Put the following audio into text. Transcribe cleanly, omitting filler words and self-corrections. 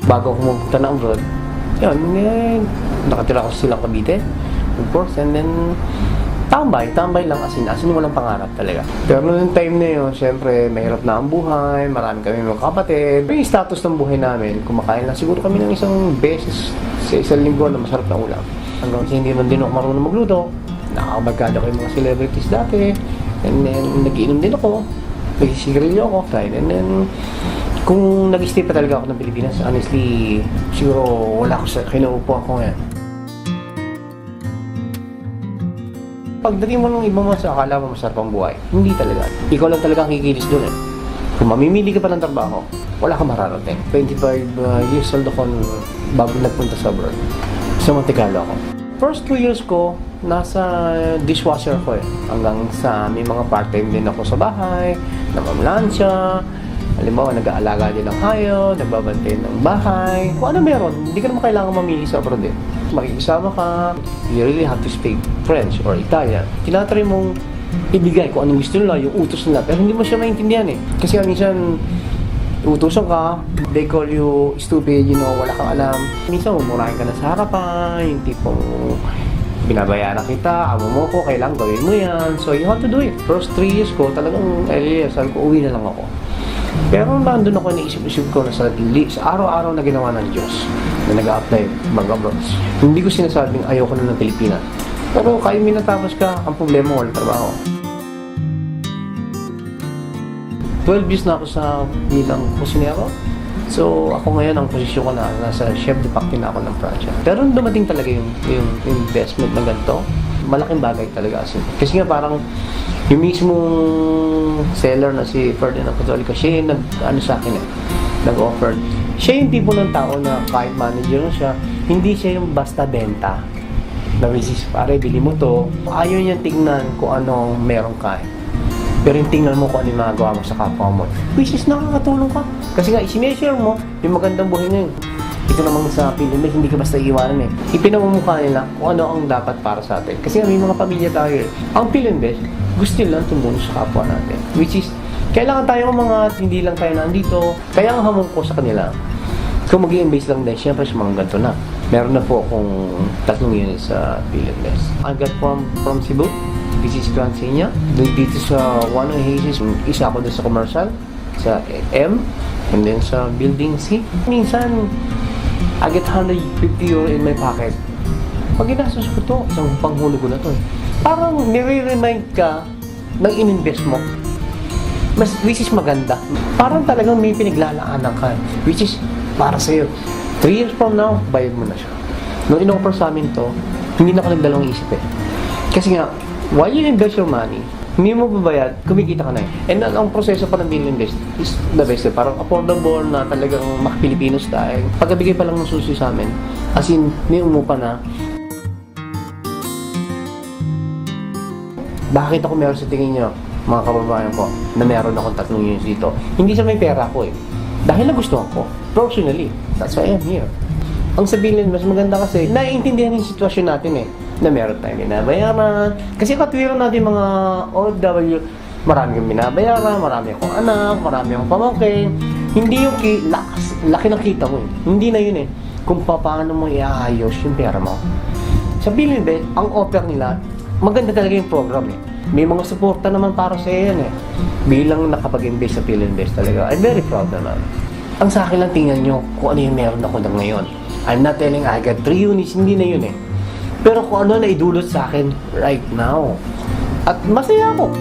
bago ako pumunta na abroad, yun, nakatira ko silang Cavite, of course, and then, tambay lang, as in walang pangarap talaga. Pero noong time na yun, syempre, mahirap na ang buhay, marami kami mga kapatid. Yung status ng buhay namin, kumakain lang siguro kami ng isang beses sa isang linggo na masarap na ulam. Hanggang kasi hindi man din ako marunong magluto, nakakabagkada ko yung mga celebrities dati, and then, nagiinom din ako, nagsisigarilyo ako, and then, kung nag-stay pa talaga ako ng Pilipinas, honestly, siguro wala ko sa kinaupo ako ngayon. Pagdating mo ng ibang bansa, akala mo masarap ang buhay. Hindi talaga. Ikaw lang talaga ang kikilis doon eh. Kung mamimili ka pa ng trabaho, wala kang mararating. 25 years old ako bago nagpunta sa abroad. Sa Monte Carlo ako. First 2 years ko, nasa dishwasher ko eh. Hanggang sa may mga part-time din ako sa bahay, namamlansya, halimbawa, nag-aalaga din ng hayop, nagbabantay ng bahay. Kung ano meron, hindi ka naman kailangan mamili sa abroad eh. Makikisama ka, you really have to speak French or Italian. Tinatry mong ibigay kung anong gusto nila, yung utos nila. Pero hindi mo siya maintindihan eh. Kasi minsan, utusan ka, they call you stupid, wala kang alam. Minsan, umurahin ka na sa harapan, yung tipong binabayaran kita, amo mo ko, kailangan gawin mo yan. So, you have to do it. First 3 years ko, talagang, sabi ko, uwi na lang ako. Pero nandun ako, naisip-isip ko na sa araw-araw na ginawa ng Diyos na nag-a-apply mag-abroad. Hindi ko sinasabing ayoko na ng Pilipinas. Pero kayo minatapos ka, ang problema wala trabaho. 12 years na ako sa bilang kusinero. So ako ngayon, ang posisyon ko na nasa chef de partie na ako ng project. Pero dumating talaga yung investment na ganito, malaking bagay talaga. Kasi nga parang yung mismong seller na si Ferdinand Catholico, siya yung sa akin nag-offer. Siya yung tipo ng tao na kahit manager na siya, hindi siya yung basta benta. Na-resist, pare, bili mo to. Ayaw niya tingnan kung ano meron ka. Pero yung tingnan mo kung ano yung magagawa mo sa kapwa mo. Which is nakakatulong ka. Kasi nga, isineshare mo yung magandang buhay ngayon. Ito namang sa Pilipinas, hindi ka basta iiwanan eh. Ipinamumukha nila kung ano ang dapat para sa atin. Kasi nga may mga pamilya tayo eh. Ang Pilipinas, gusto lang tumulong sa kapwa natin. Which is, kailangan tayo mga hindi lang tayo nandito. Kaya ang hamon ko sa kanila, kung mag-i-embase lang din, syempre sa mga ganito na. Meron na po akong 3 units sa Pilipinas. I got from Cebu. This is Grand Senya. Dito sa One Oasis, isa ako doon sa commercial, sa M, and then sa Building C. Minsan, I get 150 euro in my pocket. Pag ginastos ko to, isang panghulog ko na to eh. Parang nire-remind ka ng in-invest mo. Which is maganda. Parang talagang may pinaglalaanan ka. Which is para sa'yo. 3 years from now, bayad mo na siya. Nung in-offer sa amin to, hindi na ako nagdalawang isip eh. Kasi nga, while you invest your money, hindi mo babayad, kumikita ka na eh. And ang proseso pa ng bill invest is the best eh. Parang affordable na talagang maka-Filipino style. Pagkabigay pa lang ng susi sa amin, as in, may umupa na. Bakit ako meron sa tingin nyo, mga kababayan ko, na meron akong 3 units dito? Hindi sa may pera ko eh. Dahil nagustuhan ko. Personally. That's why I'm here. Ang sabihin, mas maganda kasi, naiintindihan yung sitwasyon natin eh. Na meron tayong binabayaran. Kasi katwiran natin mga OFW, marami kang binabayaran, marami akong anak, marami akong pamangkin. Hindi yung laki ng kita mo eh. Hindi na yun eh. Kung paano mo iaayos yung pera mo. Sa Bilinbet, ang offer nila, maganda talaga yung program eh. May mga suporta naman para sa yan eh. Bilang nakapag-invest sa Philinvest talaga, I'm very proud naman. Ang sa akin lang tingnan nyo kung ano yung meron ako na ngayon. I'm not telling I got 3 units, hindi na yun eh. Pero kung ano na idulot sa akin right now. At masaya ako.